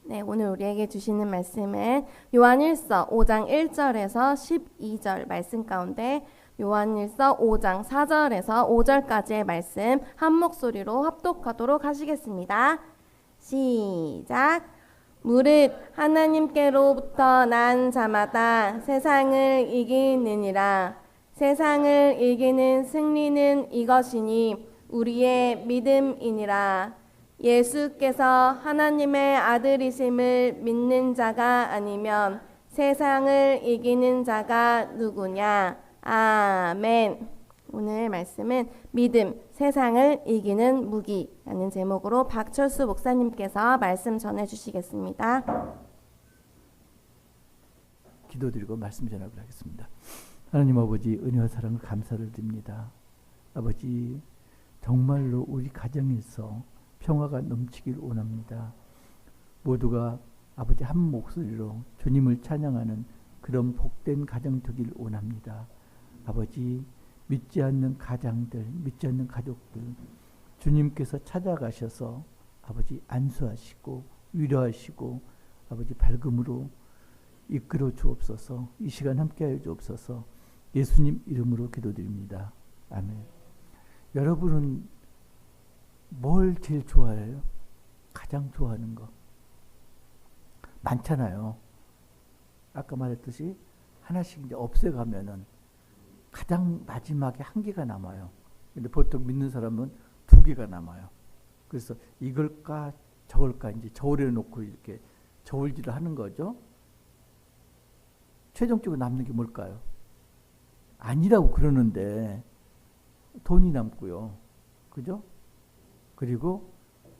네, 오늘 우리에게 주시는 말씀은 요한일서 5장 1절에서 12절 말씀 가운데 요한일서 5장 4절에서 5절까지의 말씀 한 목소리로 합독하도록 하시겠습니다. 시작. 무릇 하나님께로부터 난 자마다 세상을 이기느니라. 세상을 이기는 승리는 이것이니 우리의 믿음이니라. 예수께서 하나님의 아들이심을 믿는 자가 아니면 세상을 이기는 자가 누구냐. 아멘. 오늘 말씀은 믿음, 세상을 이기는 무기라는 제목으로 박철수 목사님께서 말씀 전해주시겠습니다. 기도드리고 말씀 전하도록 하겠습니다. 하나님 아버지, 은혜와 사랑을 감사를 드립니다. 아버지, 정말로 우리 가정에서 평화가 넘치길 원합니다. 모두가 아버지 한 목소리로 주님을 찬양하는 그런 복된 가정 되길 원합니다. 아버지, 믿지 않는 가장들, 믿지 않는 가족들, 주님께서 찾아가셔서 아버지 안수하시고 위로하시고 아버지 밝음으로 이끌어 주옵소서. 이 시간 함께하여 주옵소서. 예수님 이름으로 기도드립니다. 아멘. 여러분은 뭘 제일 좋아해요? 가장 좋아하는 거 많잖아요. 아까 말했듯이 하나씩 이제 없애가면은 가장 마지막에 한 개가 남아요. 근데 보통 믿는 사람은 두 개가 남아요. 그래서 이걸까 저걸까 이제 저울에 놓고 이렇게 저울질을 하는 거죠. 최종적으로 남는 게 뭘까요? 아니라고 그러는데 돈이 남고요. 그죠? 그리고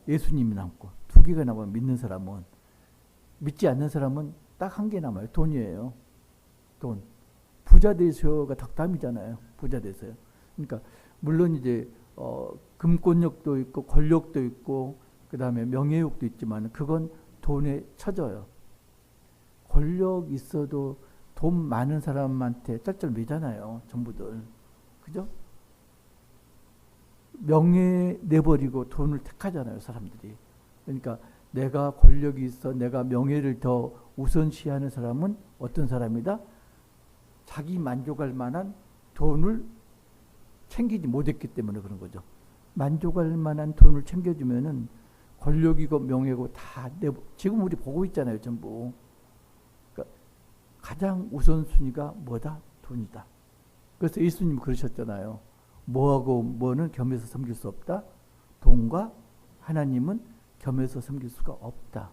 예수님이 남고 두 개가 남아요. 믿는 사람은. 믿지 않는 사람은 딱 한 개 남아요. 돈이에요. 돈. 부자 되셔가 덕담이잖아요. 부자 되세요. 그러니까 물론 이제 금권력도 있고 권력도 있고 그 다음에 명예욕도 있지만 그건 돈에 쳐져요. 권력 있어도 돈 많은 사람한테 쩔쩔매잖아요. 전부들. 그죠? 명예 내버리고 돈을 택하잖아요. 사람들이. 그러니까 내가 권력이 있어 내가 명예를 더 우선시하는 사람은 어떤 사람이다? 자기 만족할 만한 돈을 챙기지 못했기 때문에 그런 거죠. 만족할 만한 돈을 챙겨주면은 권력이고 명예고 다 지금 우리 보고 있잖아요. 전부. 그러니까 가장 우선순위가 뭐다? 돈이다. 그래서 예수님이 그러셨잖아요. 뭐하고 뭐는 겸해서 섬길 수 없다. 돈과 하나님은 겸해서 섬길 수가 없다.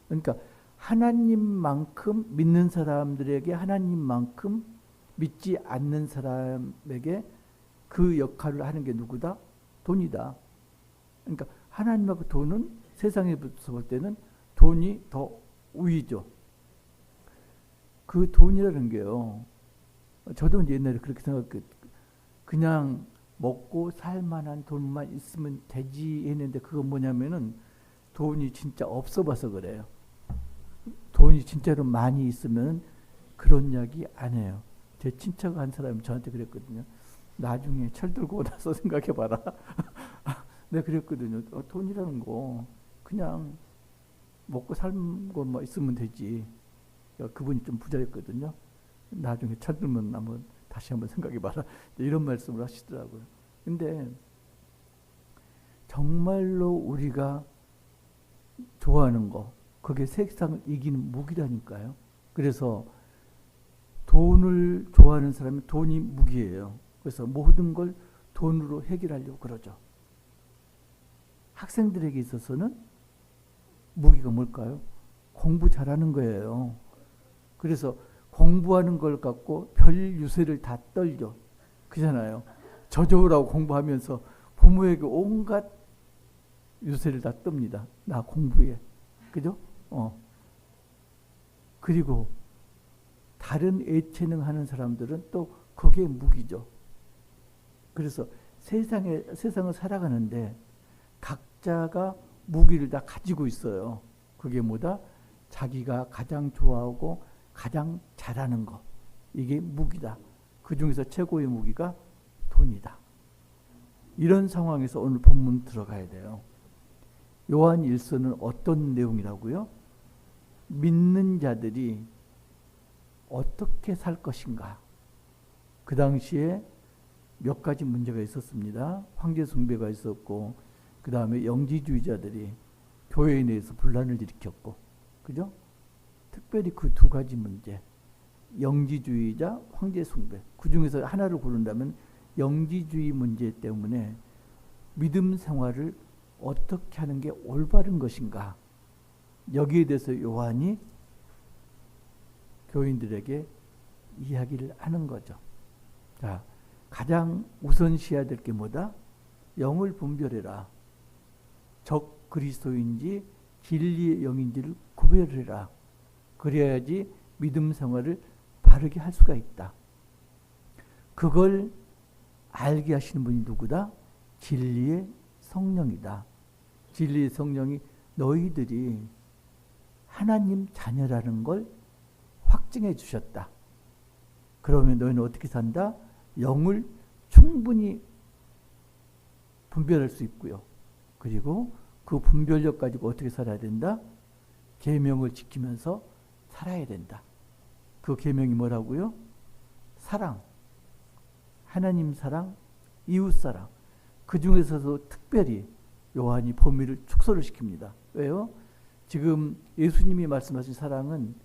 그러니까 하나님만큼 믿는 사람들에게 하나님만큼 믿지 않는 사람에게 그 역할을 하는 게 누구다? 돈이다. 그러니까 하나님하고 돈은 세상에서 볼 때는 돈이 더 우위죠. 그 돈이라는 게요. 저도 이제 옛날에 그렇게 생각했거든요. 그냥 먹고 살 만한 돈만 있으면 되지 했는데 그건 뭐냐면은 돈이 진짜 없어 봐서 그래요. 돈이 진짜로 많이 있으면 그런 이야기 안 해요. 제 친척 한 사람이 저한테 그랬거든요. 나중에 철들고 나서 생각해봐라. 내가 그랬거든요. 돈이라는 거 그냥 먹고 살는 것만 있으면 되지. 그분이 좀 부자였거든요. 나중에 철들면 한번 다시 한번 생각해봐라. 이런 말씀을 하시더라고요. 근데 정말로 우리가 좋아하는 거 그게 세상을 이기는 무기라니까요. 그래서 돈을 좋아하는 사람은 돈이 무기예요. 그래서 모든 걸 돈으로 해결하려고 그러죠. 학생들에게 있어서는 무기가 뭘까요? 공부 잘하는 거예요. 그래서 공부하는 걸 갖고 별 유세를 다 떨죠. 그잖아요. 저저우라고 공부하면서 부모에게 온갖 유세를 다 뜹니다. 나 공부해. 그죠? 그리고 다른 예체능 하는 사람들은 또 그게 무기죠. 그래서 세상을 살아가는데 각자가 무기를 다 가지고 있어요. 그게 뭐다? 자기가 가장 좋아하고 가장 잘하는 거. 이게 무기다. 그 중에서 최고의 무기가 돈이다. 이런 상황에서 오늘 본문 들어가야 돼요. 요한 1서는 어떤 내용이라고요? 믿는 자들이 어떻게 살 것인가. 그 당시에 몇 가지 문제가 있었습니다. 황제 숭배가 있었고, 그 다음에 영지주의자들이 교회 내에서 분란을 일으켰고, 그죠? 특별히 그 두 가지 문제, 영지주의자, 황제 숭배. 그 중에서 하나를 고른다면 영지주의 문제 때문에 믿음 생활을 어떻게 하는 게 올바른 것인가. 여기에 대해서 요한이 교인들에게 이야기를 하는 거죠. 자, 가장 우선시해야 될 게 뭐다? 영을 분별해라. 적 그리스도인지 진리의 영인지를 구별해라. 그래야지 믿음 생활을 바르게 할 수가 있다. 그걸 알게 하시는 분이 누구다? 진리의 성령이다. 진리의 성령이 너희들이 하나님 자녀라는 걸 확증해 주셨다. 그러면 너희는 어떻게 산다? 영을 충분히 분별할 수 있고요. 그리고 그 분별력 가지고 어떻게 살아야 된다? 계명을 지키면서 살아야 된다. 그 계명이 뭐라고요? 사랑, 하나님 사랑, 이웃 사랑. 그 중에서도 특별히 요한이 범위를 축소를 시킵니다. 왜요? 지금 예수님이 말씀하신 사랑은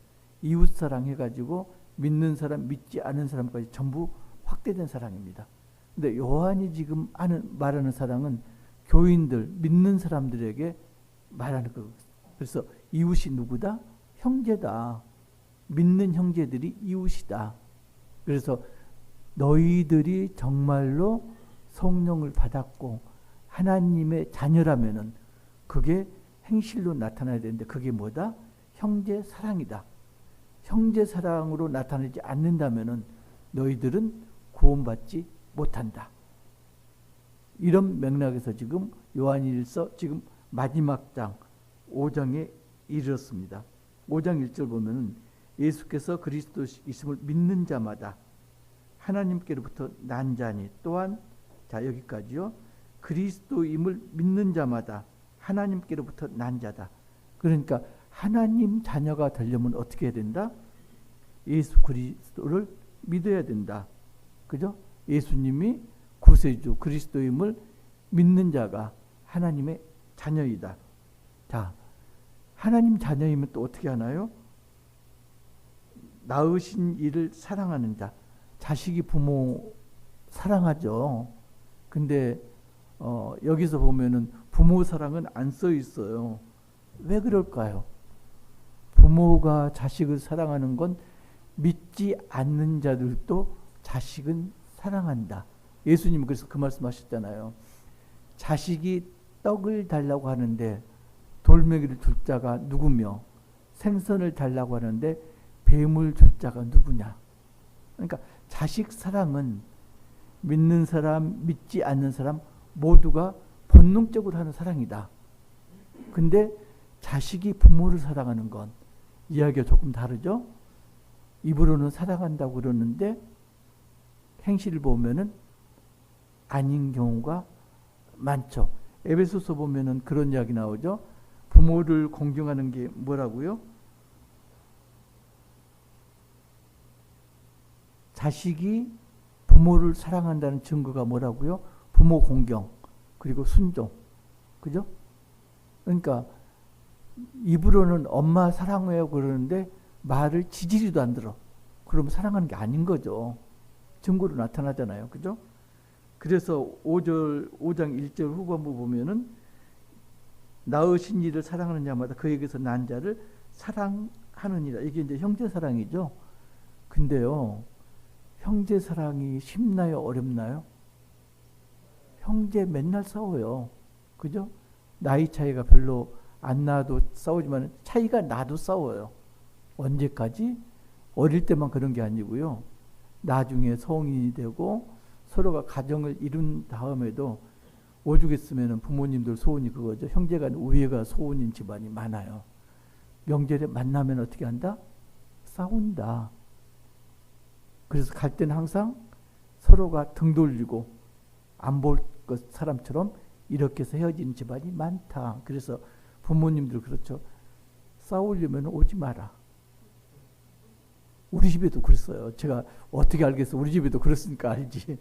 이웃 사랑 해가지고 믿는 사람, 믿지 않은 사람까지 전부 확대된 사랑입니다. 근데 요한이 지금 말하는 사랑은 교인들, 믿는 사람들에게 말하는 거. 그래서 이웃이 누구다? 형제다. 믿는 형제들이 이웃이다. 그래서 너희들이 정말로 성령을 받았고 하나님의 자녀라면은 그게 행실로 나타나야 되는데 그게 뭐다? 형제 사랑이다. 형제 사랑으로 나타나지 않는다면은 너희들은 구원받지 못한다. 이런 맥락에서 지금 요한일서 지금 마지막 장 5장에 이르렀습니다. 5장 1절 보면은 예수께서 그리스도이심을 믿는 자마다 하나님께로부터 난 자니 또한 자 여기까지요. 그리스도임을 믿는 자마다 하나님께로부터 난 자다. 그러니까 하나님 자녀가 되려면 어떻게 해야 된다? 예수 그리스도를 믿어야 된다. 그죠? 예수님이 구세주 그리스도임을 믿는 자가 하나님의 자녀이다. 자, 하나님 자녀이면 또 어떻게 하나요? 낳으신 이를 사랑하는 자. 자식이 부모 사랑하죠. 근데 여기서 보면은 부모 사랑은 안 써 있어요. 왜 그럴까요? 부모가 자식을 사랑하는 건 믿지 않는 자들도 자식은 사랑한다. 예수님은 그래서 그 말씀하셨잖아요. 자식이 떡을 달라고 하는데 돌멩이를 줄 자가 누구며 생선을 달라고 하는데 뱀을 줄 자가 누구냐. 그러니까 자식 사랑은 믿는 사람, 믿지 않는 사람 모두가 본능적으로 하는 사랑이다. 근데 자식이 부모를 사랑하는 건 이야기가 조금 다르죠. 입으로는 사랑한다고 그러는데 행실을 보면은 아닌 경우가 많죠. 에베소서 보면은 그런 이야기 나오죠. 부모를 공경하는 게 뭐라고요? 자식이 부모를 사랑한다는 증거가 뭐라고요? 부모 공경 그리고 순종. 그죠? 그러니까 입으로는 엄마 사랑해요 그러는데 말을 지지리도 안 들어. 그러면 사랑하는 게 아닌 거죠. 증거로 나타나잖아요. 그죠? 그래서 5장 1절 후반부 보면은 낳으신 이를 사랑하는 자마다 그에게서 난 자를 사랑하느니라. 이게 이제 형제 사랑이죠. 근데요, 형제 사랑이 쉽나요? 어렵나요? 형제 맨날 싸워요. 그죠? 나이 차이가 별로 안 나도 싸우지만 차이가 나도 싸워요. 언제까지? 어릴 때만 그런 게 아니고요. 나중에 성인이 되고 서로가 가정을 이룬 다음에도 오죽했으면 부모님들 소원이 그거죠. 형제간 우애가 소원인 집안이 많아요. 명절에 만나면 어떻게 한다? 싸운다. 그래서 갈 때는 항상 서로가 등 돌리고 안 볼 사람처럼 이렇게 해서 헤어지는 집안이 많다. 그래서 부모님들 그렇죠. 싸우려면 오지 마라. 우리 집에도 그랬어요. 제가 어떻게 알겠어? 우리 집에도 그랬으니까 알지.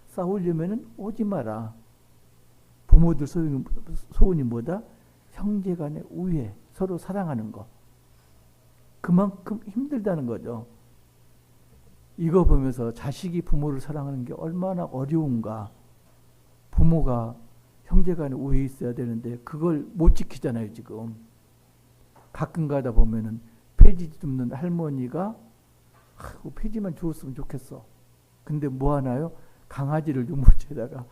싸우려면 오지 마라. 부모들 소원이 뭐다? 형제간의 우애, 서로 사랑하는 거. 그만큼 힘들다는 거죠. 이거 보면서 자식이 부모를 사랑하는 게 얼마나 어려운가. 부모가 형제간에 우애 있어야 되는데 그걸 못 지키잖아요, 지금. 가끔 가다 보면은 폐지 줍는 할머니가 폐지만 주었으면 좋겠어. 근데 뭐 하나요? 강아지를 유모차에다가.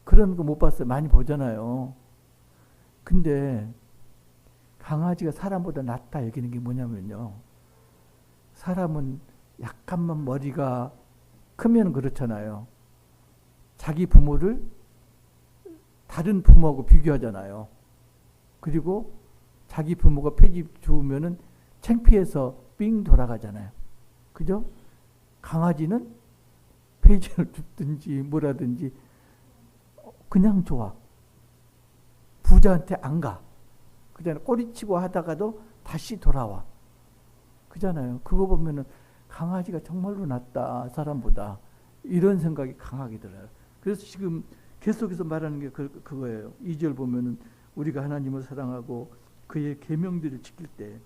그런 거 못 봤어요. 많이 보잖아요. 근데 강아지가 사람보다 낫다 여기는 게 뭐냐면요. 사람은 약간만 머리가 크면 그렇잖아요. 자기 부모를 다른 부모하고 비교하잖아요. 그리고 자기 부모가 폐지 주우면은 창피해서 삥 돌아가잖아요. 그죠? 강아지는 폐지를 줍든지 뭐라든지 그냥 좋아. 부자한테 안 가. 그잖아요. 꼬리치고 하다가도 다시 돌아와. 그잖아요. 그거 보면은 강아지가 정말로 낫다, 사람보다. 이런 생각이 강하게 들어요. 그래서 지금 계속해서 말하는 게 그거예요. 2절 보면은 우리가 하나님을 사랑하고 그의 계명들을 지킬 때,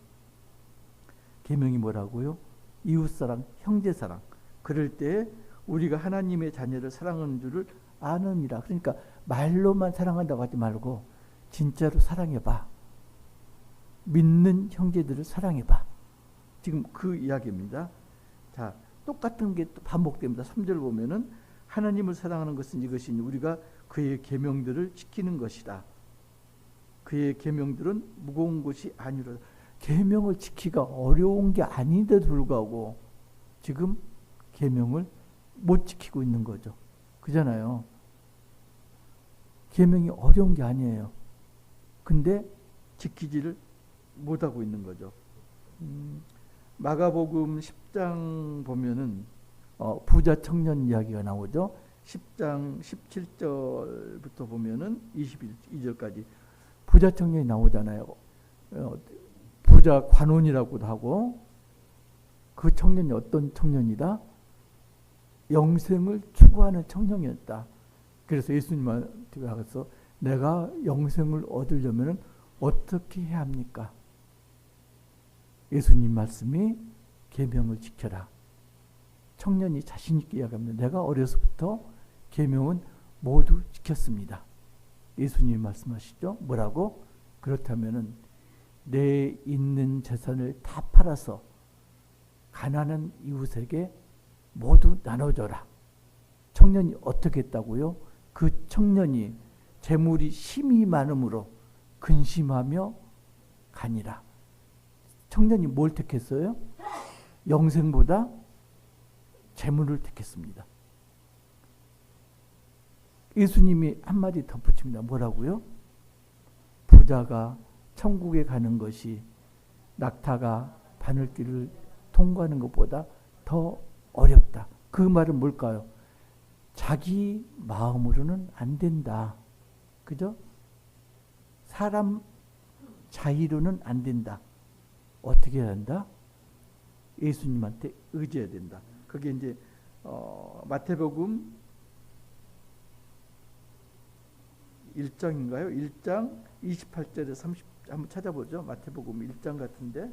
계명이 뭐라고요? 이웃사랑, 형제사랑. 그럴 때 우리가 하나님의 자녀를 사랑하는 줄을 아느니라. 그러니까 말로만 사랑한다고 하지 말고 진짜로 사랑해봐. 믿는 형제들을 사랑해봐. 지금 그 이야기입니다. 자, 똑같은 게 또 반복됩니다. 3절 보면은 하나님을 사랑하는 것은 이것이니 우리가 그의 계명들을 지키는 것이다. 그의 계명들은 무거운 것이 아니라. 계명을 지키기가 어려운 게 아닌데도 불구하고 지금 계명을 못 지키고 있는 거죠. 그잖아요. 계명이 어려운 게 아니에요. 근데 지키지를 못하고 있는 거죠. 마가복음 10장 보면은 부자 청년 이야기가 나오죠. 10장 17절부터 보면은 22절까지 부자 청년이 나오잖아요. 부자 관원이라고도 하고, 그 청년이 어떤 청년이다? 영생을 추구하는 청년이었다. 그래서 예수님한테 가서 내가 영생을 얻으려면 어떻게 해야 합니까? 예수님 말씀이 계명을 지켜라. 청년이 자신 있게 이야기합니다. 내가 어려서부터 계명은 모두 지켰습니다. 예수님이 말씀하시죠. 뭐라고? 그렇다면은 내 있는 재산을 다 팔아서 가난한 이웃에게 모두 나눠줘라. 청년이 어떻게 했다고요? 그 청년이 재물이 심히 많음으로 근심하며 가니라. 청년이 뭘 택했어요? 영생보다 재물을 택했습니다. 예수님이 한마디 덧붙입니다. 뭐라고요? 부자가 천국에 가는 것이 낙타가 바늘길을 통과하는 것보다 더 어렵다. 그 말은 뭘까요? 자기 마음으로는 안 된다. 그죠? 사람 자의로는 안 된다. 어떻게 해야 한다? 예수님한테 의지해야 된다. 그게 이제 마태복음 1장인가요? 1장 28절에 30 한번 찾아보죠. 마태복음 1장 같은데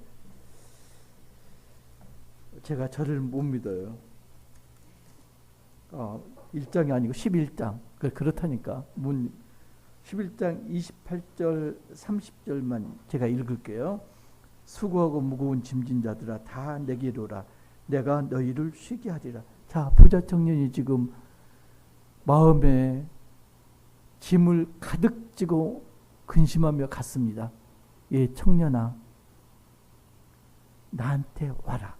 제가 저를 못 믿어요. 1장이 아니고 11장. 그렇다니까. 11장 28절 30절만 제가 읽을게요. 수고하고 무거운 짐진 자들아 다 내게로 오라. 내가 너희를 쉬게 하리라. 자, 부자 청년이 지금 마음에 짐을 가득 지고 근심하며 갔습니다. 예, 청년아, 나한테 와라.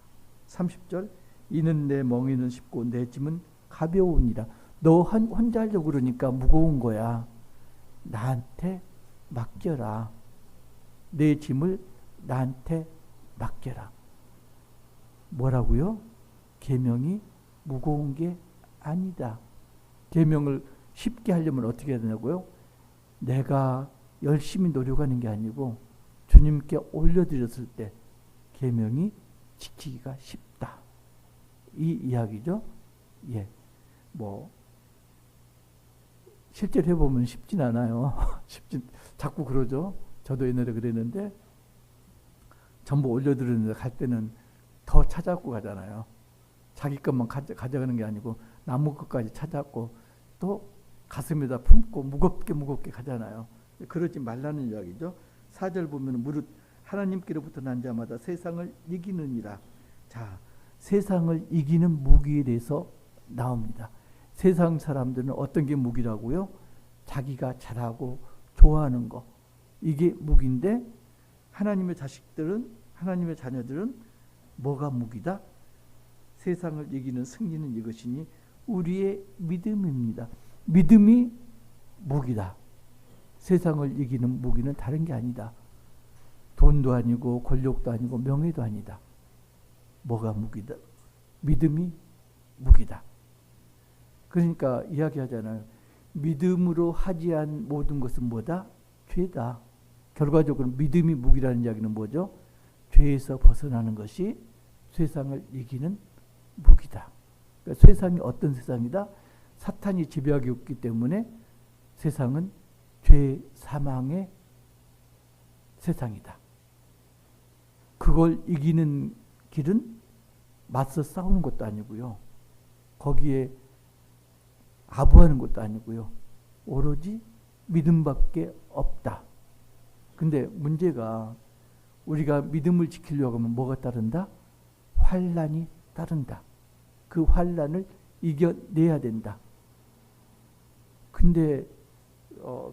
30절, 이는 내 멍에는 쉽고 내 짐은 가벼우니라. 너 혼자 하려고 그러니까 무거운 거야. 나한테 맡겨라. 내 짐을 나한테 맡겨라. 뭐라고요? 계명이 무거운 게 아니다. 계명을 쉽게 하려면 어떻게 해야 되냐고요? 내가 열심히 노력하는 게 아니고 주님께 올려드렸을 때 계명이 지키기가 쉽다. 이 이야기죠. 예, 뭐 실제로 해보면 쉽진 않아요. 자꾸 그러죠. 저도 옛날에 그랬는데 전부 올려드렸는데 갈 때는 더 찾아갖고 가잖아요. 자기 것만 가져가는 게 아니고 남의 것까지 찾아갖고 또 가슴에다 품고 무겁게 가잖아요. 그러지 말라는 이야기죠. 4절 보면 무릇 하나님께로부터 난 자마다 세상을 이기느니라. 자, 세상을 이기는 무기에 대해서 나옵니다. 세상 사람들은 어떤 게 무기라고요? 자기가 잘하고 좋아하는 거. 이게 무기인데 하나님의 자식들은, 하나님의 자녀들은 뭐가 무기다? 세상을 이기는 승리는 이것이니 우리의 믿음입니다. 믿음이 무기다. 세상을 이기는 무기는 다른 게 아니다. 돈도 아니고 권력도 아니고 명예도 아니다. 뭐가 무기다? 믿음이 무기다. 그러니까 이야기하잖아요. 믿음으로 하지 않은 모든 것은 뭐다? 죄다. 결과적으로 믿음이 무기라는 이야기는 뭐죠? 죄에서 벗어나는 것이 세상을 이기는 무기다. 그러니까 세상이 어떤 세상이다? 사탄이 지배하고 있기 때문에 세상은 죄 사망의 세상이다. 그걸 이기는 길은 맞서 싸우는 것도 아니고요. 거기에 아부하는 것도 아니고요. 오로지 믿음밖에 없다. 근데 문제가 우리가 믿음을 지키려고 하면 뭐가 따른다? 환난이 따른다. 그 환난을 이겨내야 된다. 근데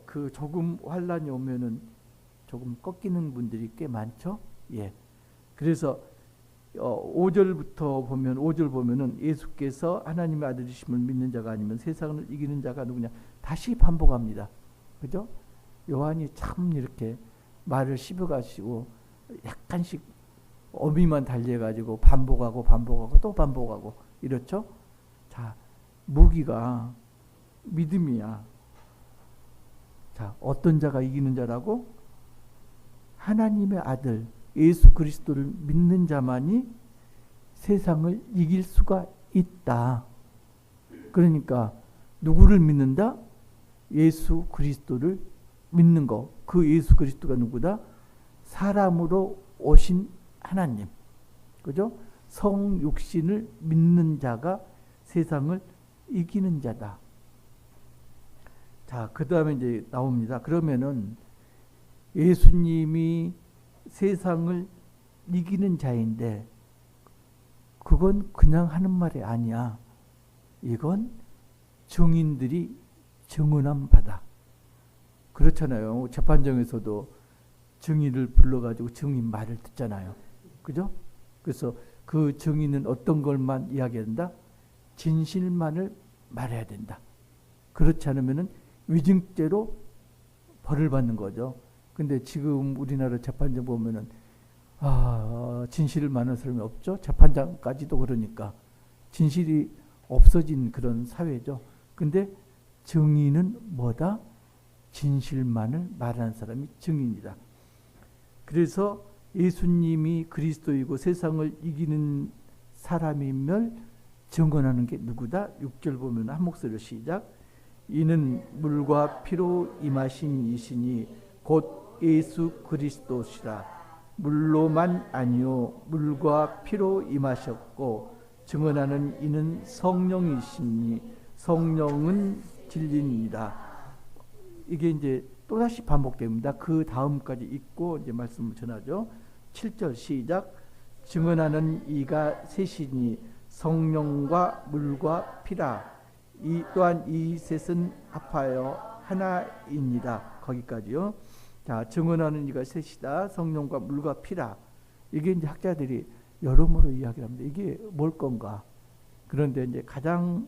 그 조금 환난이 오면은 조금 꺾이는 분들이 꽤 많죠. 예. 그래서 5절부터 보면 5절 보면은 예수께서 하나님의 아들이심을 믿는 자가 아니면 세상을 이기는 자가 누구냐 다시 반복합니다. 그죠? 요한이 참 이렇게 말을 씹어가시고 약간씩 어미만 달려가지고 반복하고 또 반복하고 이렇죠. 자, 무기가 믿음이야. 자, 어떤 자가 이기는 자라고? 하나님의 아들 예수 그리스도를 믿는 자만이 세상을 이길 수가 있다. 그러니까 누구를 믿는다? 예수 그리스도를 믿는 거. 그 예수 그리스도가 누구다? 사람으로 오신 하나님. 그죠? 성육신을 믿는 자가 세상을 이기는 자다. 자, 그 다음에 이제 나옵니다. 그러면은 예수님이 세상을 이기는 자인데 그건 그냥 하는 말이 아니야. 이건 증인들이 증언한 바다. 그렇잖아요. 재판정에서도 증인을 불러가지고 증인 말을 듣잖아요. 그죠? 그래서 그 증인은 어떤 걸만 이야기한다? 진실만을 말해야 된다. 그렇지 않으면은 위증죄로 벌을 받는 거죠. 근데 지금 우리나라 재판정 보면은 진실을 말하는 사람이 없죠. 재판장까지도 그러니까 진실이 없어진 그런 사회죠. 근데 증인은 뭐다? 진실만을 말하는 사람이 증인이다. 그래서 예수님이 그리스도이고 세상을 이기는 사람이면 증언하는 게 누구다? 6절 보면 한 목소리로 시작. 이는 물과 피로 임하신 이시니 곧 예수 그리스도시라. 물로만 아니요 물과 피로 임하셨고 증언하는 이는 성령이시니 성령은 진리니라. 이게 이제 또다시 반복됩니다. 그 다음까지 읽고 이제 말씀을 전하죠. 7절 시작. 증언하는 이가 셋이니 성령과 물과 피라. 이 또한 이 셋은 합하여 하나이니라. 거기까지요. 자, 증언하는 이가 셋이다. 성령과 물과 피라. 이게 이제 학자들이 여러모로 이야기를 합니다. 이게 뭘 건가? 그런데 이제 가장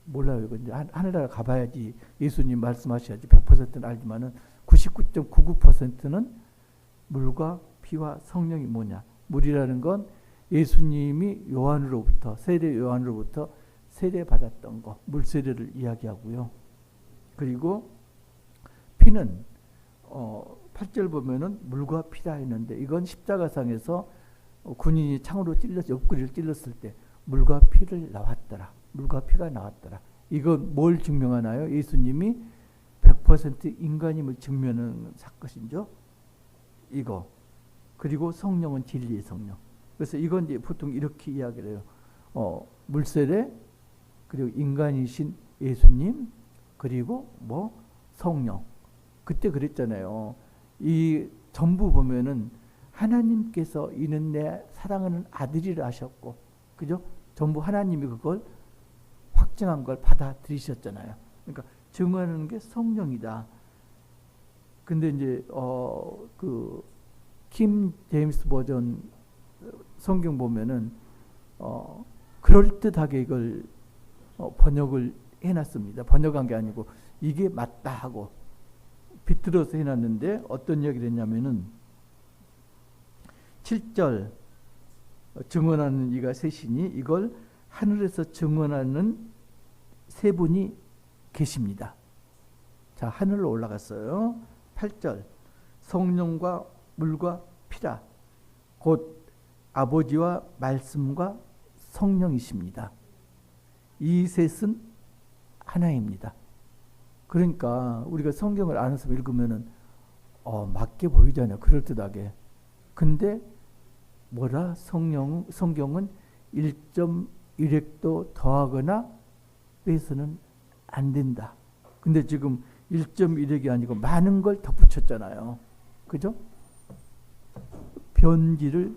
몰라요. 이거 이제 하늘나라 가봐야지 예수님 말씀하셔야지 100%는 알지만은 99.99%는 물과 피와 성령이 뭐냐? 물이라는 건 예수님이 요한으로부터 세례 요한으로부터 세례 받았던 거, 물 세례를 이야기하고요. 그리고 피는 8절 보면은 물과 피라 했는데 이건 십자가상에서 군인이 창으로 옆구리를 찔렀을 때 물과 피를 나왔더라. 물과 피가 나왔더라. 이건 뭘 증명하나요? 예수님이 100% 인간임을 증명하는 사건이죠. 이거. 그리고 성령은 진리의 성령. 그래서 이건 이제 보통 이렇게 이야기를 해요. 물세례, 그리고 인간이신 예수님, 그리고 뭐 성령. 그때 그랬잖아요. 이 전부 보면은 하나님께서 이는 내 사랑하는 아들이라 하셨고, 그죠? 전부 하나님이 그걸 확증한 걸 받아들이셨잖아요. 그러니까 증언하는 게 성령이다. 근데 이제 킴 제임스 버전 성경 보면은 그럴듯하게 이걸 번역을 해놨습니다. 번역한 게 아니고 이게 맞다 하고 비틀어서 해놨는데 어떤 이야기를 했냐면은 7절 증언하는 이가 셋이니 이걸 하늘에서 증언하는 세 분이 계십니다. 자, 하늘로 올라갔어요. 8절 성령과 물과 피라 곧 아버지와 말씀과 성령이십니다. 이 셋은 하나입니다. 그러니까 우리가 성경을 안에서 읽으면은 맞게 보이잖아요. 그럴듯하게. 근데 뭐라? 성경은 1.1획도 더하거나 빼서는 안 된다. 근데 지금 1.1획이 아니고 많은 걸 덧붙였잖아요. 그죠? 변질을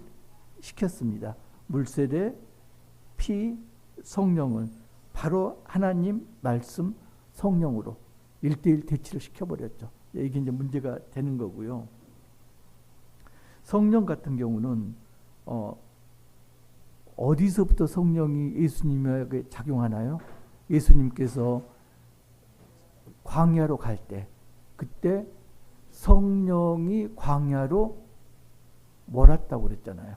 시켰습니다. 물세례, 피, 성령을 바로 하나님 말씀 성령으로 1대1 대치를 시켜버렸죠. 이게 이제 문제가 되는 거고요. 성령 같은 경우는 어디서부터 성령이 예수님에게 작용하나요? 예수님께서 광야로 갈 때 그때 성령이 광야로 몰았다고 그랬잖아요.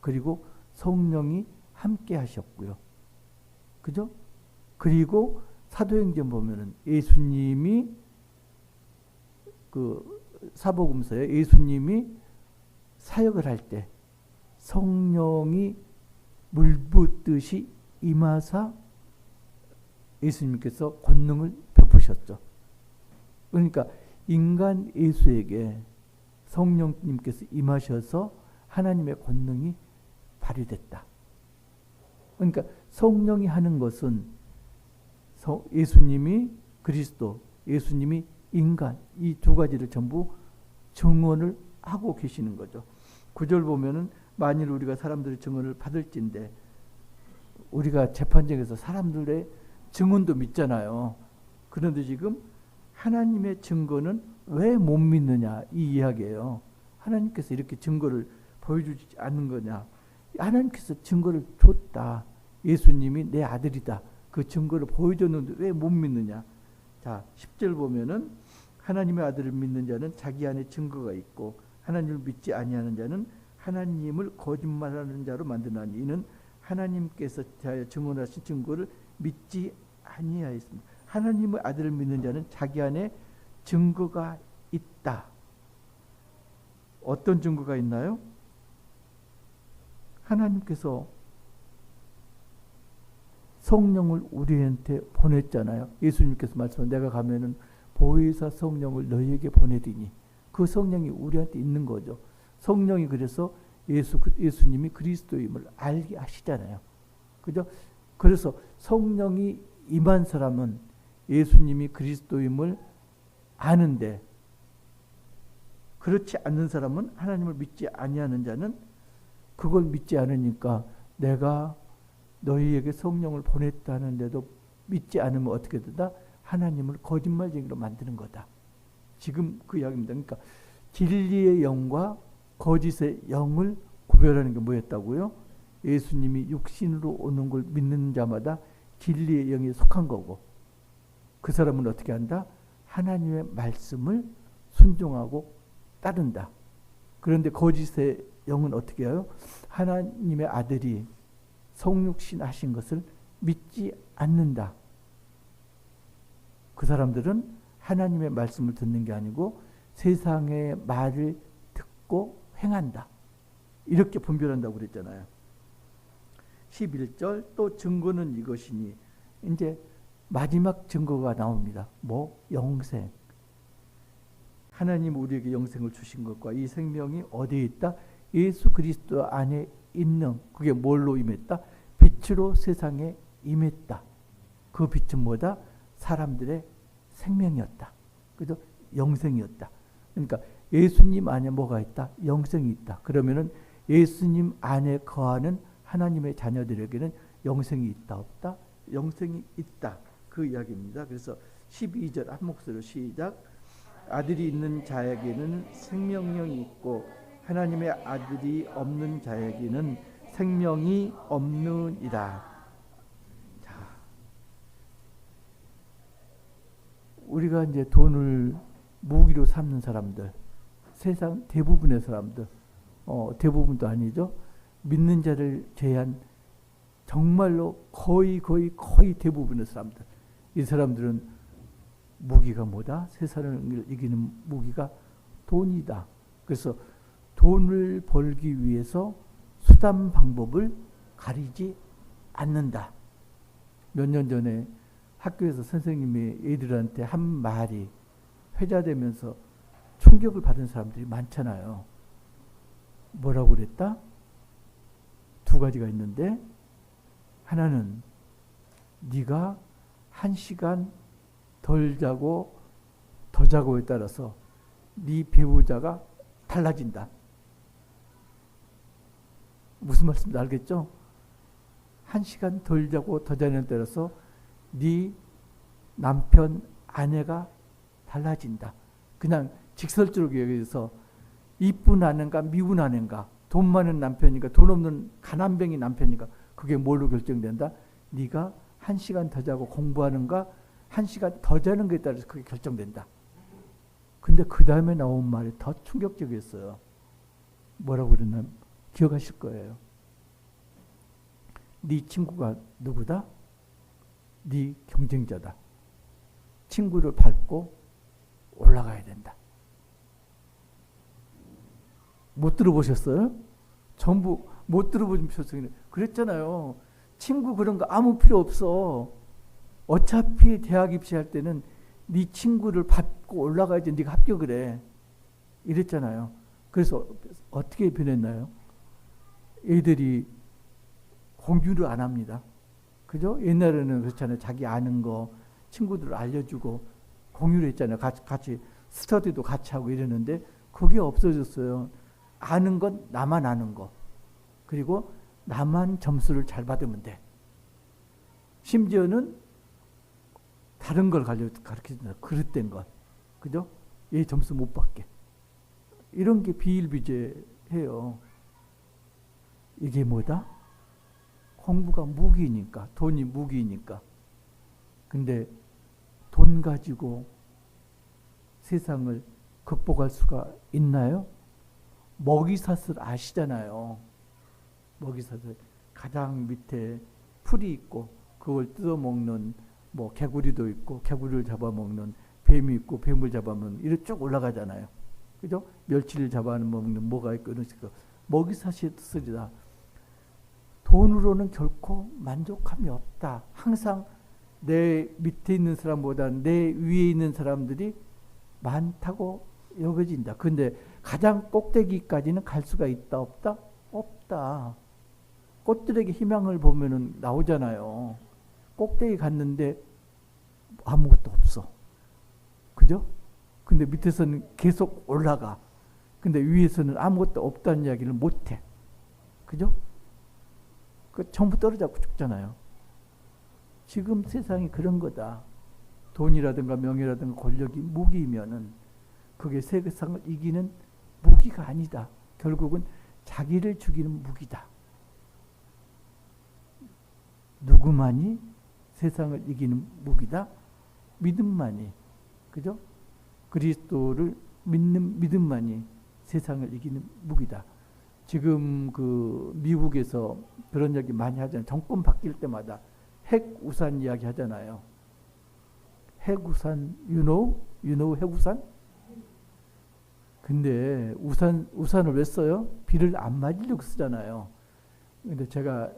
그리고 성령이 함께 하셨고요. 그죠? 그리고 사도행전 보면은 예수님이 사복음서에 예수님이 사역을 할 때 성령이 물붓듯이 임하사 예수님께서 권능을 베푸셨죠. 그러니까 인간 예수에게 성령님께서 임하셔서 하나님의 권능이 발휘됐다. 그러니까 성령이 하는 것은 예수님이 그리스도, 예수님이 인간 이 두 가지를 전부 증언을 하고 계시는 거죠. 9절 보면은 만일 우리가 사람들의 증언을 받을진데 우리가 재판정에서 사람들의 증언도 믿잖아요. 그런데 지금 하나님의 증거는 왜 못 믿느냐 이 이야기예요. 하나님께서 이렇게 증거를 보여주지 않는 거냐. 하나님께서 증거를 줬다. 예수님이 내 아들이다. 그 증거를 보여줬는데 왜 못 믿느냐. 자, 10절 보면은 하나님의 아들을 믿는 자는 자기 안에 증거가 있고 하나님을 믿지 아니하는 자는 하나님을 거짓말하는 자로 만드나니 이는 하나님께서 증언하신 증거를 믿지 아니하였습니다. 하나님의 아들을 믿는 자는 자기 안에 증거가 있다. 어떤 증거가 있나요? 하나님께서 성령을 우리한테 보냈잖아요. 예수님께서 말씀하신 내가 가면은 보혜사 성령을 너희에게 보내리니 그 성령이 우리한테 있는 거죠. 성령이 그래서 예수님이 그리스도임을 알게 하시잖아요. 그죠? 그래서 성령이 임한 사람은 예수님이 그리스도임을 아는데 그렇지 않는 사람은 하나님을 믿지 아니하는 자는 그걸 믿지 않으니까 내가 너희에게 성령을 보냈다는데도 믿지 않으면 어떻게 된다? 하나님을 거짓말쟁이로 만드는 거다. 지금 그 이야기입니다. 그러니까 진리의 영과 거짓의 영을 구별하는 게 뭐였다고요? 예수님이 육신으로 오는 걸 믿는 자마다 진리의 영에 속한 거고 그 사람은 어떻게 한다? 하나님의 말씀을 순종하고 따른다. 그런데 거짓의 영은 어떻게 해요? 하나님의 아들이 성육신 하신 것을 믿지 않는다. 그 사람들은 하나님의 말씀을 듣는 게 아니고 세상의 말을 듣고 행한다. 이렇게 분별한다고 그랬잖아요. 11절 또 증거는 이것이니 이제 마지막 증거가 나옵니다. 뭐? 영생. 하나님 우리에게 영생을 주신 것과 이 생명이 어디에 있다? 예수 그리스도 안에 있는, 그게 뭘로 임했다? 빛으로 세상에 임했다. 그 빛은 뭐다? 사람들의 생명이었다. 그죠? 영생이었다. 그러니까 예수님 안에 뭐가 있다? 영생이 있다. 그러면은 예수님 안에 거하는 하나님의 자녀들에게는 영생이 있다 없다? 영생이 있다. 그 이야기입니다. 그래서 12절 한 목소리로 시작. 아들이 있는 자에게는 생명력이 있고 하나님의 아들이 없는 자에게는 생명이 없느니라. 자, 우리가 이제 돈을 무기로 삼는 사람들, 세상 대부분의 사람들, 대부분도 아니죠. 믿는 자를 제한 정말로 거의 대부분의 사람들. 이 사람들은 무기가 뭐다? 세상을 이기는 무기가 돈이다. 그래서 돈을 벌기 위해서 수단 방법을 가리지 않는다. 몇 년 전에 학교에서 선생님이 애들한테 한 말이 회자되면서 충격을 받은 사람들이 많잖아요. 뭐라고 그랬다? 두 가지가 있는데, 하나는 네가 1시간 덜 자고 더 자고에 따라서 네 배우자가 달라진다. 무슨 말씀인지 알겠죠? 1시간 덜 자고 더 자냐에 따라서 네 남편, 아내가 달라진다. 그냥 직설적으로 얘기해서 이쁜 아내인가 미운 아내인가, 돈 많은 남편인가 돈 없는 가난뱅이 남편인가, 그게 뭘로 결정된다? 네가 1시간 더 자고 공부하는가 1시간 더 자는 것에 따라서 그게 결정된다. 근데 그 다음에 나온 말이 더 충격적이었어요. 뭐라고 그랬나 기억하실 거예요. 네 친구가 누구다? 네 경쟁자다. 친구를 밟고 올라가야 된다. 못 들어보셨어요? 전부 못 들어보셨어요. 그랬잖아요. 친구 그런 거 아무 필요 없어. 어차피 대학 입시할 때는 네 친구를 밟고 올라가야지 네가 합격을 해. 이랬잖아요. 그래서 어떻게 변했나요? 애들이 공유를 안 합니다. 그죠? 옛날에는 그렇잖아요. 자기 아는 거 친구들 알려주고 공유를 했잖아요. 같이 스터디도 같이 하고 이랬는데 그게 없어졌어요. 아는 건 나만 아는 거. 그리고 나만 점수를 잘 받으면 돼. 심지어는 다른 걸 가르쳐준다. 그릇된 것. 그죠? 얘 점수 못 받게. 이런 게 비일비재해요. 이게 뭐다? 공부가 무기니까. 돈이 무기니까. 근데 돈 가지고 세상을 극복할 수가 있나요? 먹이사슬 아시잖아요. 먹이사슬 가장 밑에 풀이 있고 그걸 뜯어먹는 뭐 개구리도 있고 개구리를 잡아먹는 뱀이 있고 뱀을 잡아먹는 이렇게 쭉 올라가잖아요. 그죠? 멸치를 잡아먹는 뭐가 있고 이런 식으로 먹이사슬이다. 돈으로는 결코 만족함이 없다. 항상 내 밑에 있는 사람보다 내 위에 있는 사람들이 많다고 여겨진다. 근데 가장 꼭대기까지는 갈 수가 있다 없다? 없다. 꽃들에게 희망을 보면은 나오잖아요. 꼭대기 갔는데 아무것도 없어. 그죠? 근데 밑에서는 계속 올라가. 근데 위에서는 아무것도 없다는 이야기를 못해. 그죠? 그 전부 떨어져서 죽잖아요. 지금 세상이 그런 거다. 돈이라든가 명예라든가 권력이 무기면은 그게 세상을 이기는 무기가 아니다. 결국은 자기를 죽이는 무기다. 누구만이 세상을 이기는 무기다? 믿음만이. 그죠? 그리스도를 믿는 믿음만이 세상을 이기는 무기다. 지금 그 미국에서 그런 얘기 많이 하잖아요. 정권 바뀔 때마다 핵우산 이야기 하잖아요. 핵우산, you know 핵우산? 근데 우산을 왜 써요? 비를 안 맞으려고 쓰잖아요. 근데 제가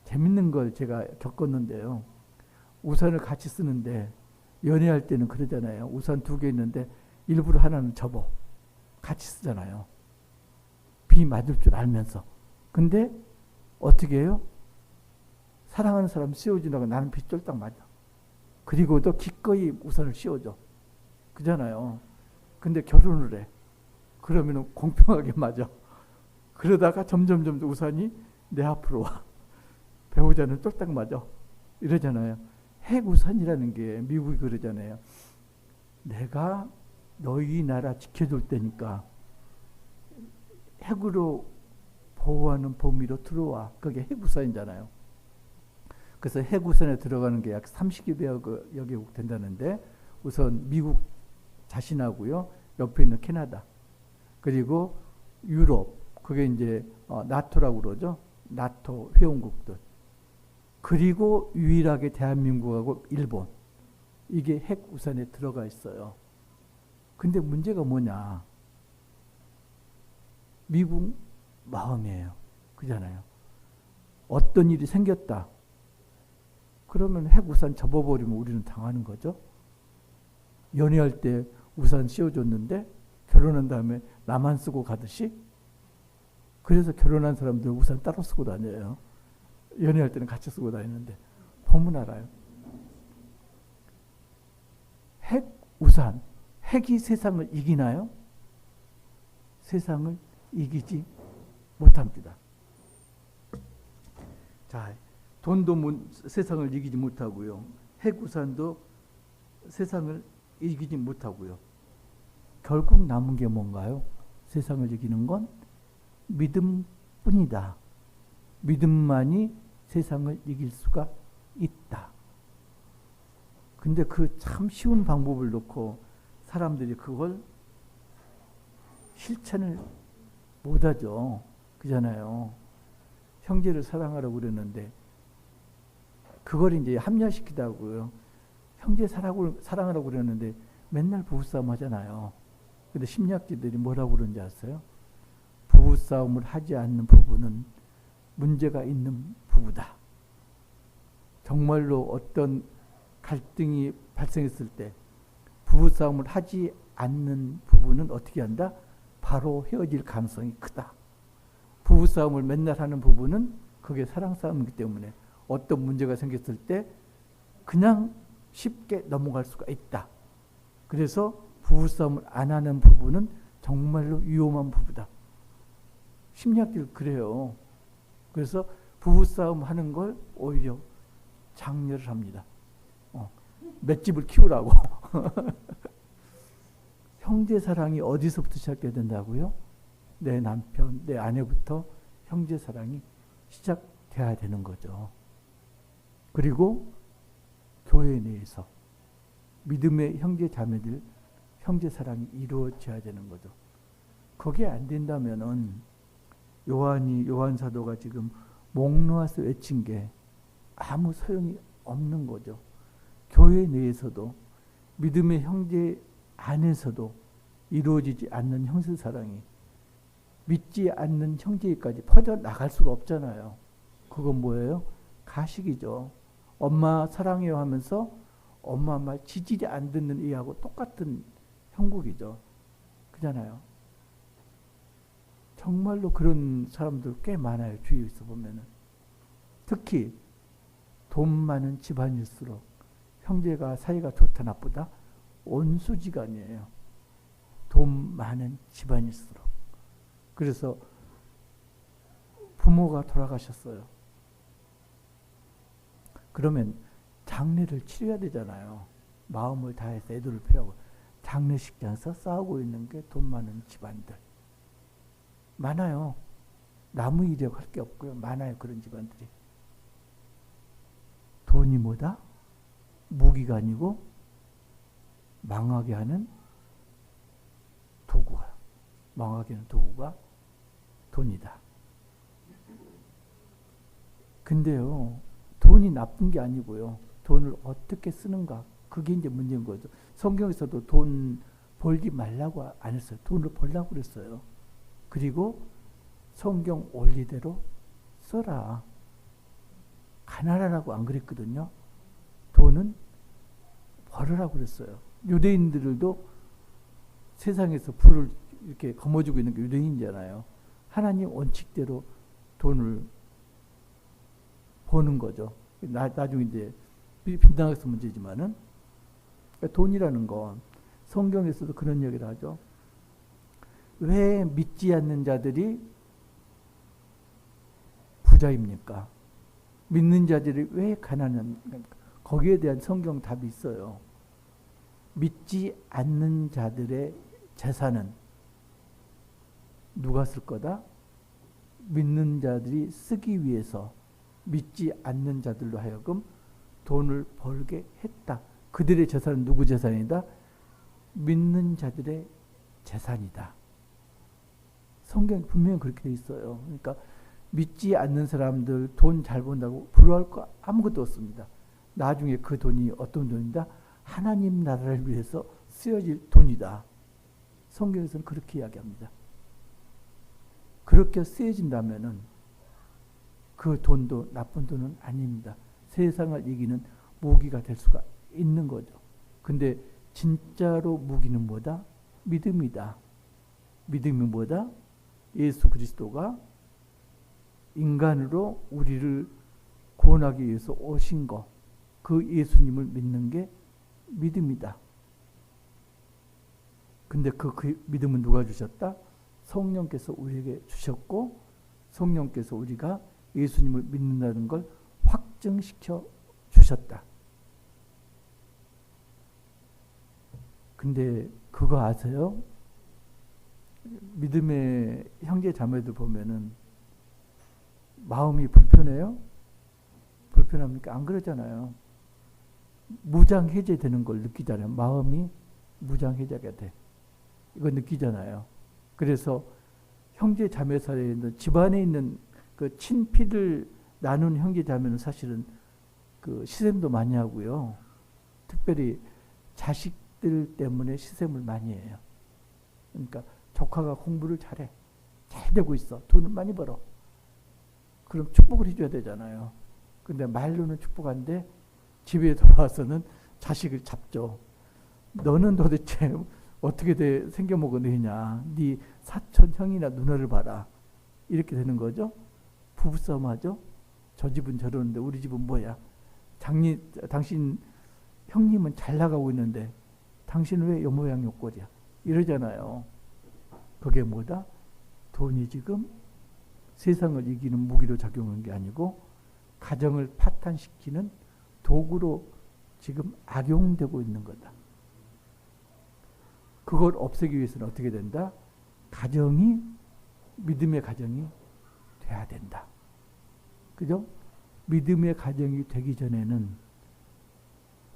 재밌는 걸 제가 겪었는데요. 우산을 같이 쓰는데 연애할 때는 그러잖아요. 우산 두 개 있는데 일부러 하나는 접어. 같이 쓰잖아요. 비 맞을 줄 알면서. 근데 어떻게 해요? 사랑하는 사람 씌워주다가 나는 비 쫄딱 맞아. 그리고도 기꺼이 우산을 씌워줘. 그잖아요. 근데 결혼을 해. 그러면 공평하게 맞아. 그러다가 점점 우산이 내 앞으로 와. 배우자는 쫄딱 맞아. 이러잖아요. 핵우산이라는 게 미국이 그러잖아요. 내가 너희 나라 지켜줄 테니까 핵으로 보호하는 범위로 들어와. 그게 핵우산이잖아요. 그래서 핵우산에 들어가는 게 약 30여 개국 된다는데 우선 미국 자신하고요. 옆에 있는 캐나다. 그리고 유럽. 그게 이제 나토라고 그러죠. 나토 회원국들. 그리고 유일하게 대한민국하고 일본. 이게 핵우산에 들어가 있어요. 근데 문제가 뭐냐. 미국 마음이에요. 그잖아요. 어떤 일이 생겼다. 그러면 핵우산 접어버리면 우리는 당하는 거죠. 연애할 때 우산 씌워줬는데 결혼한 다음에 나만 쓰고 가듯이. 그래서 결혼한 사람들 우산 따로 쓰고 다녀요. 연애할 때는 같이 쓰고 다니는데 보면 알아요. 핵우산. 핵이 세상을 이기나요? 세상을 이기지 못합니다. 자, 돈도 세상을 이기지 못하고요. 핵우산도 세상을 이기지 못하고요. 결국 남은 게 뭔가요? 세상을 이기는 건 믿음뿐이다. 믿음만이 세상을 이길 수가 있다. 근데 그 참 쉬운 방법을 놓고 사람들이 그걸 실천을 못하죠. 그잖아요. 형제를 사랑하라고 그랬는데 그걸 이제 합리화시키다고요. 형제 사랑하라고 그랬는데 맨날 부부싸움 하잖아요. 근데 심리학자들이 뭐라고 그러는지 아세요? 부부싸움을 하지 않는 부부는 문제가 있는 부부다. 정말로 어떤 갈등이 발생했을 때 부부싸움을 하지 않는 부부는 어떻게 한다? 바로 헤어질 가능성이 크다. 부부싸움을 맨날 하는 부부는 그게 사랑싸움이기 때문에 어떤 문제가 생겼을 때 그냥 쉽게 넘어갈 수가 있다. 그래서 부부싸움을 안 하는 부부는 정말로 위험한 부부다. 심리학들 그래요. 그래서 부부싸움 하는 걸 오히려 장려를 합니다. 맷집을 키우라고. 형제사랑이 어디서부터 시작해야 된다고요? 내 남편, 내 아내부터 형제사랑이 시작돼야 되는 거죠. 그리고 교회 내에서 믿음의 형제 자매들 형제사랑이 이루어져야 되는 거죠. 그게 안 된다면은 요한 사도가 지금 목 놓아서 외친 게 아무 소용이 없는 거죠. 교회 내에서도 믿음의 형제 안에서도 이루어지지 않는 형제사랑이 믿지 않는 형제까지 퍼져나갈 수가 없잖아요. 그건 뭐예요? 가식이죠. 엄마 사랑해요 하면서 엄마 말 지지리 안 듣는 이하고 똑같은 형국이죠. 그잖아요. 정말로 그런 사람들 꽤 많아요. 주위에서 보면은. 특히 돈 많은 집안일수록 형제가 사이가 좋다 나쁘다 온수지간이에요. 돈 많은 집안일수록. 그래서 부모가 돌아가셨어요. 그러면 장례를 치러야 되잖아요. 마음을 다해서 애들을 피하고 장례식장에서 싸우고 있는 게 돈 많은 집안들 많아요. 나무 이력 할 게 없고요. 많아요. 그런 집안들이. 돈이 뭐다? 무기가 아니고 망하게 하는 도구가. 망하게 하는 도구가 돈이다. 근데요. 돈이 나쁜 게 아니고요. 돈을 어떻게 쓰는가. 그게 이제 문제인 거죠. 성경에서도 돈 벌지 말라고 안 했어요. 돈을 벌라고 그랬어요. 그리고 성경 원리대로 써라. 가난하라고 안 그랬거든요. 돈은 벌으라고 그랬어요. 유대인들도 세상에서 부를 이렇게 거머쥐고 있는 게 유대인이잖아요. 하나님 원칙대로 돈을 버는 거죠. 나중에 이제 빈당해서 문제지만은, 그러니까 돈이라는 건 성경에서도 그런 얘기를 하죠. 왜 믿지 않는 자들이 부자입니까? 믿는 자들이 왜 가난합니까? 거기에 대한 성경 답이 있어요. 믿지 않는 자들의 재산은 누가 쓸 거다? 믿는 자들이 쓰기 위해서 믿지 않는 자들로 하여금 돈을 벌게 했다. 그들의 재산은 누구 재산이다? 믿는 자들의 재산이다. 성경에 분명히 그렇게 돼 있어요. 그러니까 믿지 않는 사람들 돈 잘 번다고 부러워할 거 아무것도 없습니다. 나중에 그 돈이 어떤 돈이다? 하나님 나라를 위해서 쓰여질 돈이다. 성경에서는 그렇게 이야기합니다. 그렇게 쓰여진다면은 그 돈도 나쁜 돈은 아닙니다. 세상을 이기는 무기가 될 수가 있는 거죠. 근데 진짜로 무기는 뭐다? 믿음이다. 믿음이 뭐다? 예수 그리스도가 인간으로 우리를 구원하기 위해서 오신 거, 그 예수님을 믿는 게 믿음이다. 근데 그 믿음은 누가 주셨다? 성령께서 우리에게 주셨고, 성령께서 우리가 예수님을 믿는다는 걸 확증시켜 주셨다. 근데 그거 아세요? 믿음의 형제 자매들 보면은 마음이 불편해요? 불편합니까? 안 그러잖아요. 무장 해제되는 걸 느끼잖아요. 마음이 무장 해제가 돼. 이거 느끼잖아요. 그래서 형제 자매 사이에 있는 집안에 있는 그 친피를 나눈 형제 자매는 사실은 그 시샘도 많이 하고요. 특별히 자식들 때문에 시샘을 많이 해요. 그러니까 조카가 공부를 잘해. 잘 되고 있어. 돈을 많이 벌어. 그럼 축복을 해줘야 되잖아요. 근데 말로는 축복한데 집에 돌아와서는 자식을 잡죠. 너는 도대체 어떻게 생겨먹은 애냐. 네 사촌 형이나 누나를 봐라. 이렇게 되는 거죠. 부부싸움 하죠. 저 집은 저러는데 우리 집은 뭐야. 당신 형님은 잘 나가고 있는데 당신은 왜 요 모양 요 꼴이야. 이러잖아요. 그게 뭐다? 돈이 지금 세상을 이기는 무기로 작용하는 게 아니고 가정을 파탄시키는 도구로 지금 악용되고 있는 거다. 그걸 없애기 위해서는 어떻게 된다? 가정이, 믿음의 가정이 돼야 된다. 그죠? 믿음의 가정이 되기 전에는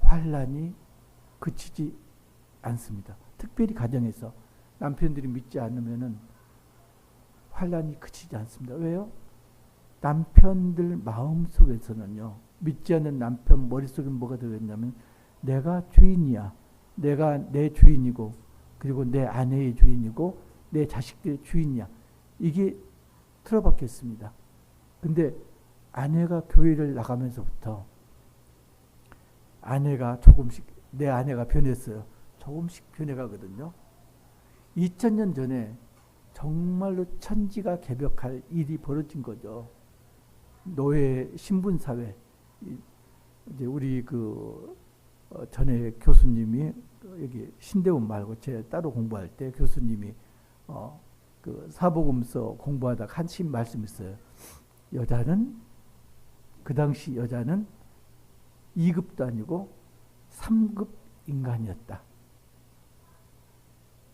환란이 그치지 않습니다. 특별히 가정에서 남편들이 믿지 않으면은 환란이 그치지 않습니다. 왜요? 남편들 마음속에서는요. 믿지 않는 남편 머릿속에 뭐가 들어있냐면 내가 주인이야. 내가 내 주인이고 그리고 내 아내의 주인이고 내 자식들의 주인이야. 이게 틀어박혔습니다. 근데 아내가 교회를 나가면서부터 내 아내가 변했어요. 조금씩 변해가거든요. 2000년 전에 정말로 천지가 개벽할 일이 벌어진 거죠. 노예 신분사회. 이제 우리 전에 교수님이 여기 신대원 말고 제 따로 공부할 때 교수님이 사복음서 공부하다가 한심 말씀했어요. 그 당시 여자는 2급도 아니고 3급 인간이었다.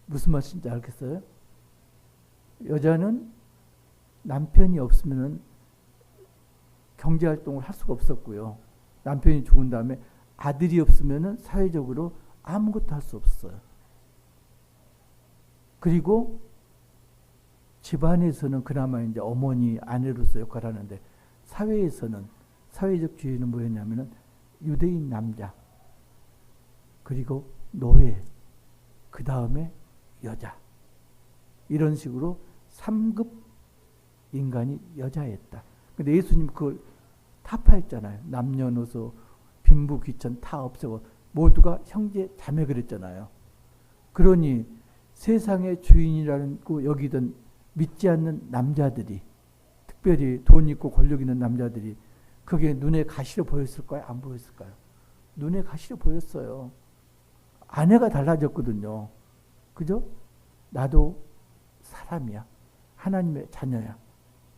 무슨 말인지 알겠어요? 여자는 남편이 없으면 경제활동을 할 수가 없었고요. 남편이 죽은 다음에 아들이 없으면 사회적으로 아무것도 할 수 없어요. 그리고 집안에서는 그나마 이제 어머니, 아내로서 역할을 하는데 사회에서는 사회적 주의는 뭐였냐면은 유대인 남자 그리고 노예 그 다음에 여자. 이런 식으로 3급 인간이 여자였다. 근데 예수님 그걸 타파했잖아요. 남녀노소 빈부 귀천 다 없애고 모두가 형제 자매 그랬잖아요. 그러니 세상의 주인이라는 거 여기던 믿지 않는 남자들이, 특별히 돈 있고 권력 있는 남자들이 그게 눈에 가시려 보였을까요? 안 보였을까요? 눈에 가시려 보였어요. 아내가 달라졌거든요. 그죠? 나도 사람이야. 하나님의 자녀야.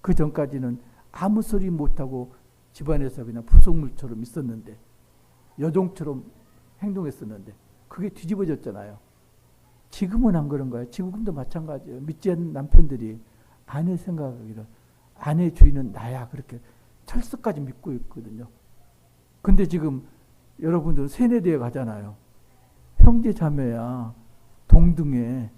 그 전까지는 아무 소리 못하고 집안에서 그냥 부속물처럼 있었는데, 여종처럼 행동했었는데 그게 뒤집어졌잖아요. 지금은 안 그런 거예요. 지금도 마찬가지예요. 믿지 않는 남편들이 아내 생각하기를 아내 주인은 나야 그렇게 철석까지 믿고 있거든요. 근데 지금 여러분들은 세뇌대에 가잖아요. 형제 자매야. 동등해.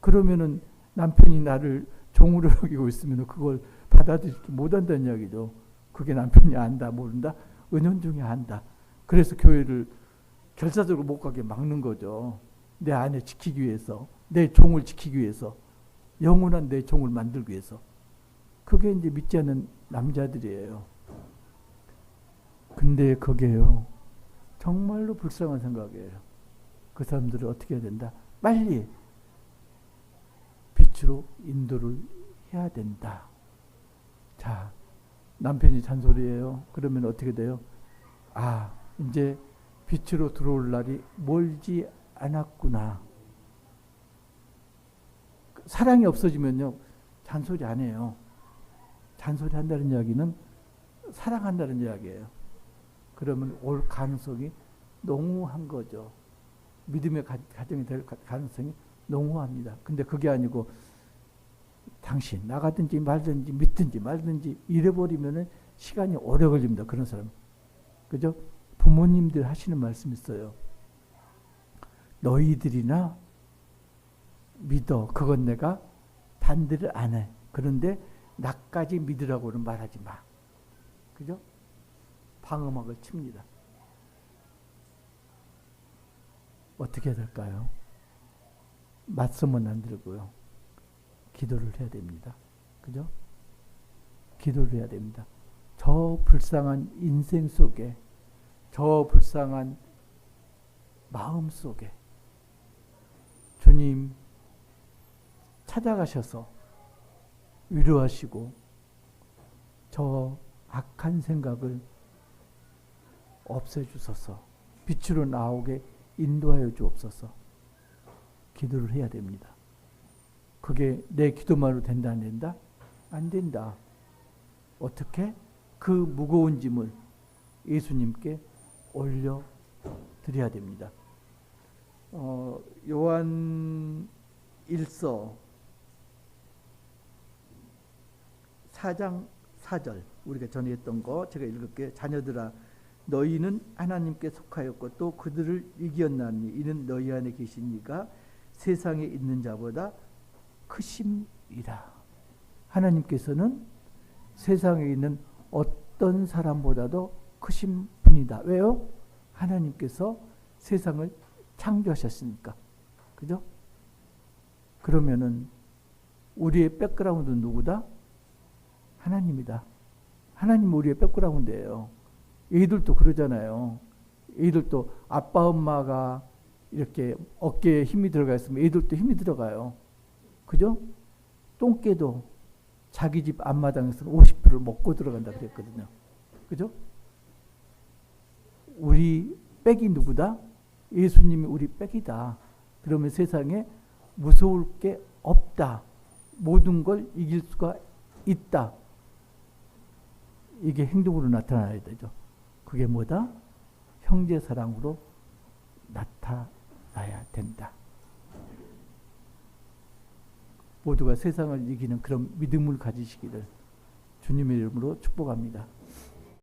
그러면은 남편이 나를 종으로 여기고 있으면 그걸 받아들이지 못한다는 이야기죠. 그게 남편이 안다 모른다? 은연중에 안다. 그래서 교회를 결사적으로 못 가게 막는 거죠. 내 아내 지키기 위해서, 내 종을 지키기 위해서, 영원한 내 종을 만들기 위해서. 그게 이제 믿지 않는 남자들이에요. 근데 그게요, 정말로 불쌍한 생각이에요. 그 사람들을 어떻게 해야 된다? 빨리 빛으로 인도를 해야 된다. 자, 남편이 잔소리해요. 그러면 어떻게 돼요? 아, 이제 빛으로 들어올 날이 멀지 않았구나. 사랑이 없어지면요, 잔소리 안 해요. 잔소리 한다는 이야기는 사랑한다는 이야기예요. 그러면 올 가능성이 농후한 거죠. 믿음의 가정이 될 가능성이 농후합니다. 근데 그게 아니고 당신 나가든지 말든지 믿든지 말든지 이래버리면 시간이 오래 걸립니다. 그런 사람. 그죠? 부모님들 하시는 말씀 있어요. 너희들이나 믿어. 그건 내가 반대를 안 해. 그런데 나까지 믿으라고는 말하지 마. 그죠? 방어막을 칩니다. 어떻게 해야 될까요? 맞서면 안 되고요. 기도를 해야 됩니다. 그죠? 기도를 해야 됩니다. 저 불쌍한 인생 속에, 저 불쌍한 마음 속에 주님 찾아가셔서 위로하시고 저 악한 생각을 없애주소서, 빛으로 나오게 인도하여 주옵소서. 기도를 해야 됩니다. 그게 내 기도만으로 된다 안 된다? 안 된다. 어떻게? 그 무거운 짐을 예수님께 올려드려야 됩니다. 요한 1서 4장 4절 우리가 전에 했던 거 제가 읽을게요. 자녀들아 너희는 하나님께 속하였고 또 그들을 이겼나니 이는 너희 안에 계신 이가 세상에 있는 자보다 크심이라. 하나님께서는 세상에 있는 어떤 사람보다도 크신 분이다. 왜요? 하나님께서 세상을 창조하셨으니까. 그죠? 그러면은 우리의 백그라운드는 누구다? 하나님이다. 하나님 우리의 백그라운드예요. 애들도 그러잖아요. 애들도 아빠 엄마가 이렇게 어깨에 힘이 들어가 있으면 애들도 힘이 들어가요. 그죠? 똥개도 자기 집 앞마당에서는 50%를 먹고 들어간다 그랬거든요. 그죠? 우리 백이 누구다? 예수님이 우리 백이다. 그러면 세상에 무서울 게 없다. 모든 걸 이길 수가 있다. 이게 행동으로 나타나야 되죠. 그게 뭐다? 형제 사랑으로 나타나야 된다. 모두가 세상을 이기는 그런 믿음을 가지시기를 주님의 이름으로 축복합니다.